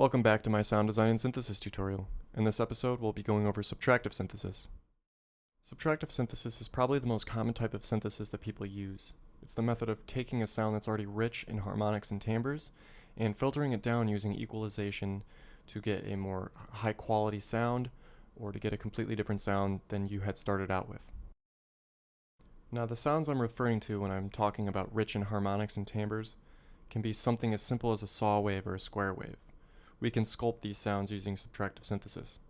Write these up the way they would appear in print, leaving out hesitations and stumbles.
Welcome back to my sound design and synthesis tutorial. In this episode, we'll be going over subtractive synthesis. Subtractive synthesis is probably the most common type of synthesis that people use. It's the method of taking a sound that's already rich in harmonics and timbres and filtering it down using equalization to get a more high quality sound or to get a completely different sound than you had started out with. Now, the sounds I'm referring to when I'm talking about rich in harmonics and timbres can be something as simple as a saw wave or a square wave. We can sculpt these sounds using subtractive synthesis.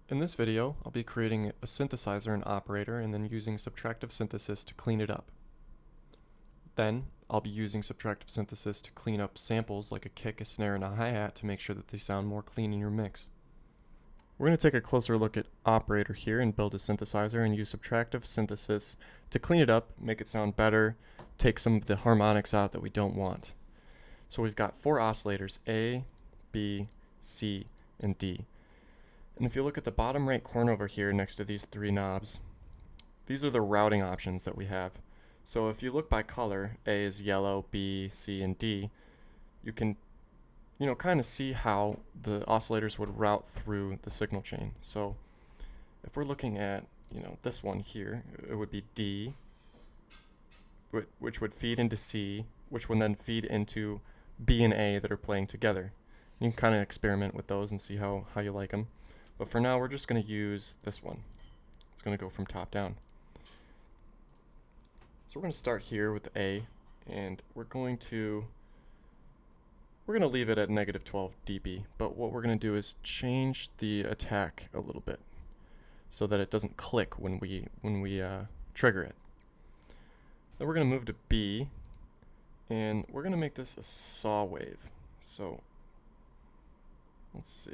In this video, I'll be creating a synthesizer and operator and then using subtractive synthesis to clean it up. Then, I'll be using subtractive synthesis to clean up samples like a kick, a snare, and a hi-hat to make sure that they sound more clean in your mix. We're going to take a closer look at operator here and build a synthesizer and use subtractive synthesis to clean it up, make it sound better, take some of the harmonics out that we don't want. So we've got 4 oscillators, A, B, C, and D. And if you look at the bottom right corner over here next to these 3 knobs, these are the routing options that we have. So if you look by color, A is yellow, B, C, and D, you can kind of see how the oscillators would route through the signal chain. So if we're looking at, this one here, it would be D, which would feed into C, which would then feed into B and A that are playing together. You can kind of experiment with those and see how you like them. But for now, we're just going to use this one. It's going to go from top down. So we're going to start here with A, and we're going to leave it at negative 12 dB. But what we're going to do is change the attack a little bit so that it doesn't click when we trigger it. Then we're going to move to B, and we're going to make this a saw wave. So let's see.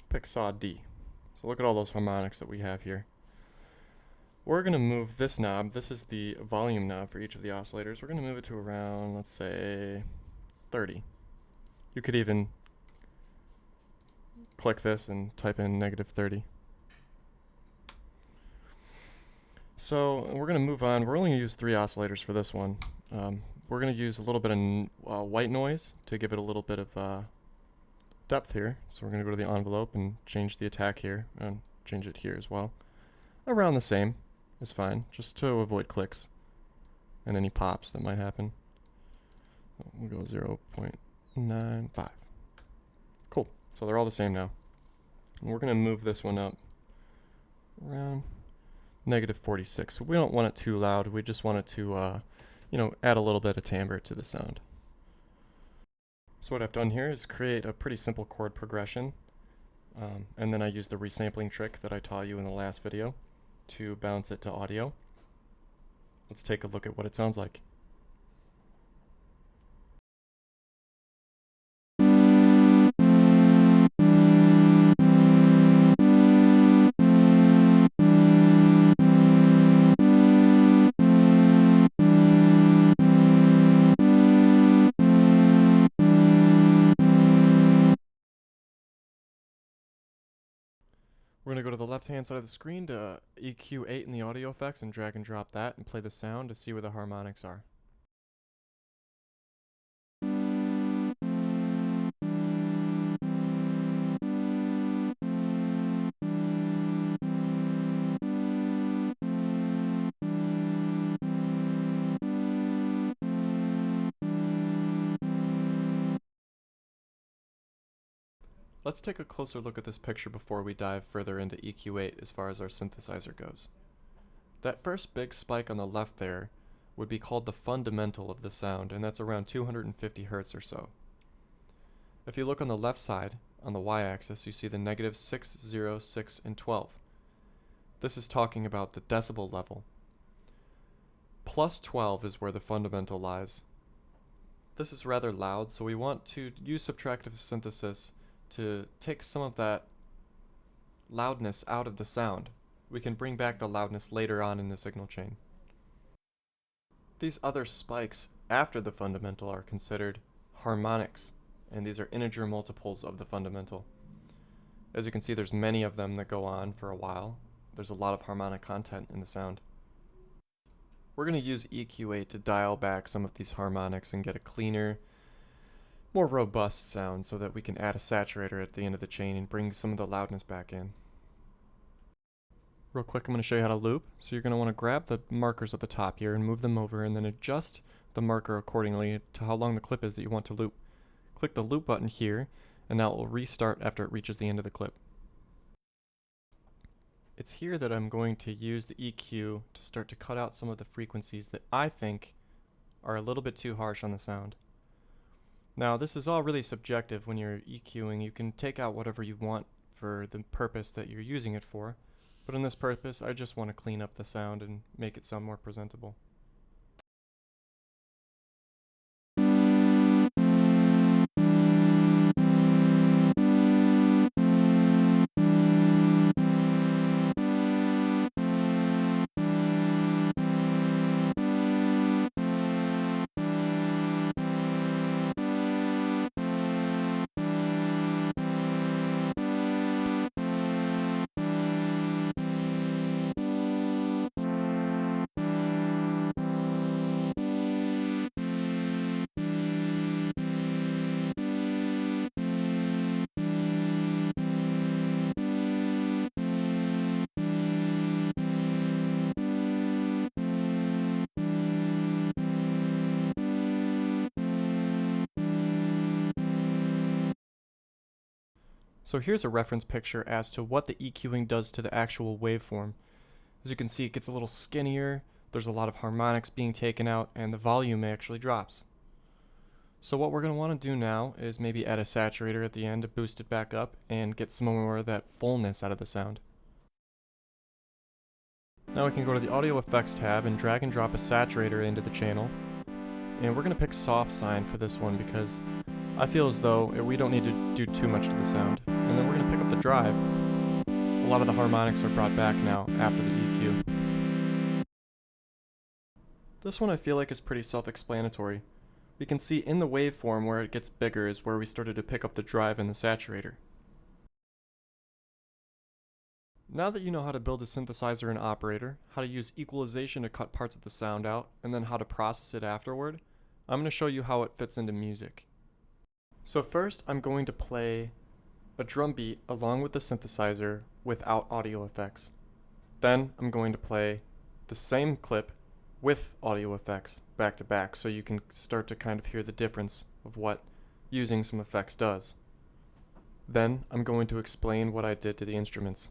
Pick saw D. So look at all those harmonics that we have here. We're going to move this knob. This is the volume knob for each of the oscillators. We're going to move it to around, let's say, 30. You could even click this and type in negative 30. So we're going to move on. We're only going to use 3 oscillators for this one. We're going to use a little bit of white noise to give it a little bit of depth here. So we're going to go to the envelope and change the attack here and change it here as well. Around the same is fine, just to avoid clicks and any pops that might happen. We'll go 0.95. Cool. So they're all the same now. And we're going to move this one up around negative 46. So we don't want it too loud. We just want it to add a little bit of timbre to the sound. So what I've done here is create a pretty simple chord progression, and then I use the resampling trick that I taught you in the last video to bounce it to audio. Let's take a look at what it sounds like. We're going to go to the left-hand side of the screen to EQ8 in the audio effects and drag and drop that and play the sound to see where the harmonics are. Let's take a closer look at this picture before we dive further into EQ8 as far as our synthesizer goes. That first big spike on the left there would be called the fundamental of the sound, and that's around 250 Hz or so. If you look on the left side, on the y-axis, you see the negative 6, 0, 6, and 12. This is talking about the decibel level. Plus 12 is where the fundamental lies. This is rather loud, so we want to use subtractive synthesis to take some of that loudness out of the sound. We can bring back the loudness later on in the signal chain. These other spikes after the fundamental are considered harmonics, and these are integer multiples of the fundamental. As you can see, there's many of them that go on for a while. There's a lot of harmonic content in the sound. We're going to use EQ8 to dial back some of these harmonics and get a cleaner, more robust sound so that we can add a saturator at the end of the chain and bring some of the loudness back in. Real quick, I'm going to show you how to loop. So you're going to want to grab the markers at the top here and move them over and then adjust the marker accordingly to how long the clip is that you want to loop. Click the loop button here and now it will restart after it reaches the end of the clip. It's here that I'm going to use the EQ to start to cut out some of the frequencies that I think are a little bit too harsh on the sound. Now this is all really subjective when you're EQing. You can take out whatever you want for the purpose that you're using it for, but in this purpose I just want to clean up the sound and make it sound more presentable. So here's a reference picture as to what the EQing does to the actual waveform. As you can see, it gets a little skinnier, there's a lot of harmonics being taken out, and the volume actually drops. So what we're going to want to do now is maybe add a saturator at the end to boost it back up and get some more of that fullness out of the sound. Now we can go to the Audio Effects tab and drag and drop a saturator into the channel. And we're going to pick soft sign for this one because I feel as though we don't need to do too much to the sound. And then we're going to pick up the drive. A lot of the harmonics are brought back now after the EQ. This one I feel like is pretty self-explanatory. We can see in the waveform where it gets bigger is where we started to pick up the drive and the saturator. Now that you know how to build a synthesizer and operator, how to use equalization to cut parts of the sound out, and then how to process it afterward, I'm going to show you how it fits into music. So first I'm going to play a drum beat along with the synthesizer without audio effects. Then I'm going to play the same clip with audio effects back to back so you can start to kind of hear the difference of what using some effects does. Then I'm going to explain what I did to the instruments.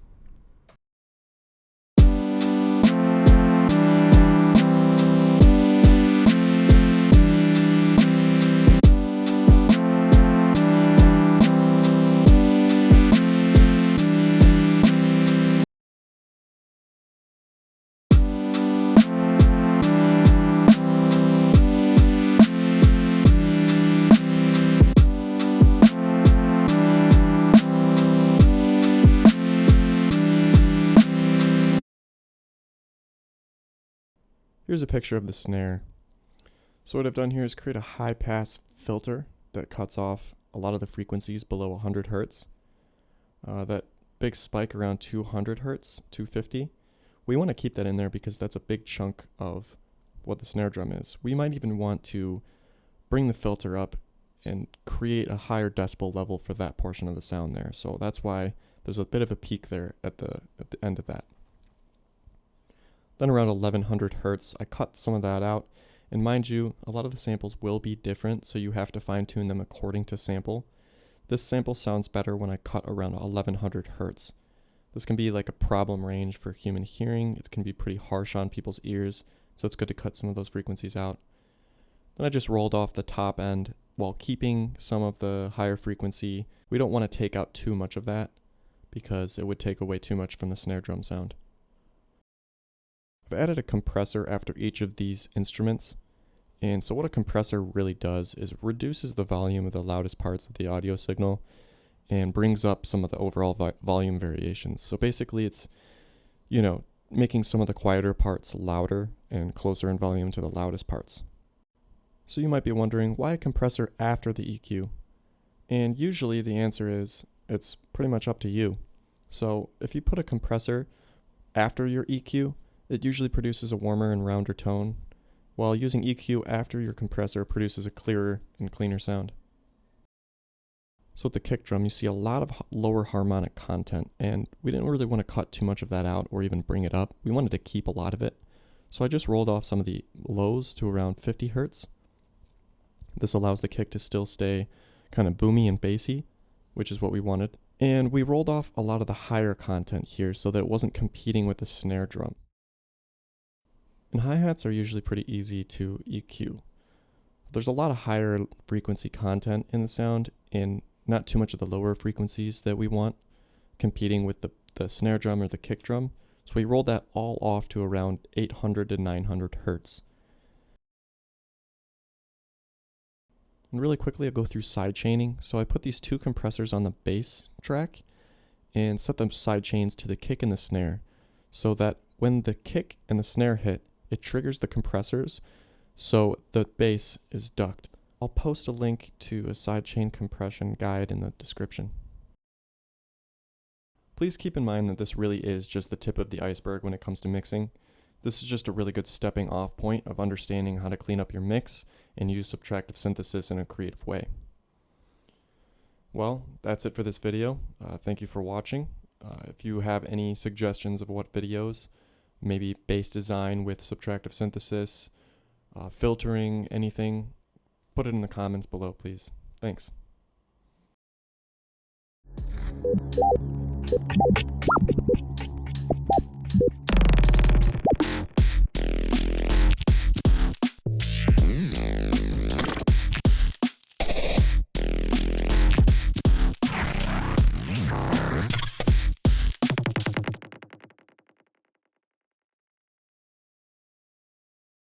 Here's a picture of the snare. So what I've done here is create a high pass filter that cuts off a lot of the frequencies below 100 Hertz. That big spike around 200 Hertz, 250, we want to keep that in there because that's a big chunk of what the snare drum is. We might even want to bring the filter up and create a higher decibel level for that portion of the sound there. So that's why there's a bit of a peak there at the end of that. Then around 1100 Hertz, I cut some of that out. And mind you, a lot of the samples will be different, so you have to fine tune them according to sample. This sample sounds better when I cut around 1100 Hertz. This can be like a problem range for human hearing. It can be pretty harsh on people's ears, so it's good to cut some of those frequencies out. Then I just rolled off the top end while keeping some of the higher frequency. We don't want to take out too much of that because it would take away too much from the snare drum sound. I've added a compressor after each of these instruments, and so what a compressor really does is reduces the volume of the loudest parts of the audio signal and brings up some of the overall volume variations. So basically it's, making some of the quieter parts louder and closer in volume to the loudest parts. So you might be wondering, why a compressor after the EQ? And usually the answer is, it's pretty much up to you. So if you put a compressor after your EQ, it usually produces a warmer and rounder tone, while using EQ after your compressor produces a clearer and cleaner sound. So with the kick drum, you see a lot of lower harmonic content, and we didn't really want to cut too much of that out or even bring it up. We wanted to keep a lot of it. So I just rolled off some of the lows to around 50 hertz. This allows the kick to still stay kind of boomy and bassy, which is what we wanted. And we rolled off a lot of the higher content here so that it wasn't competing with the snare drum. And hi-hats are usually pretty easy to EQ. There's a lot of higher frequency content in the sound and not too much of the lower frequencies that we want competing with the snare drum or the kick drum. So we rolled that all off to around 800 to 900 hertz. And really quickly, I'll go through side chaining. So I put these two compressors on the bass track and set them side chains to the kick and the snare so that when the kick and the snare hit, it triggers the compressors so the bass is ducked. I'll post a link to a sidechain compression guide in the description. Please keep in mind that this really is just the tip of the iceberg when it comes to mixing. This is just a really good stepping off point of understanding how to clean up your mix and use subtractive synthesis in a creative way. Well, that's it for this video. Thank you for watching. If you have any suggestions of what videos, maybe bass design with subtractive synthesis, filtering, anything, put it in the comments below, please. Thanks.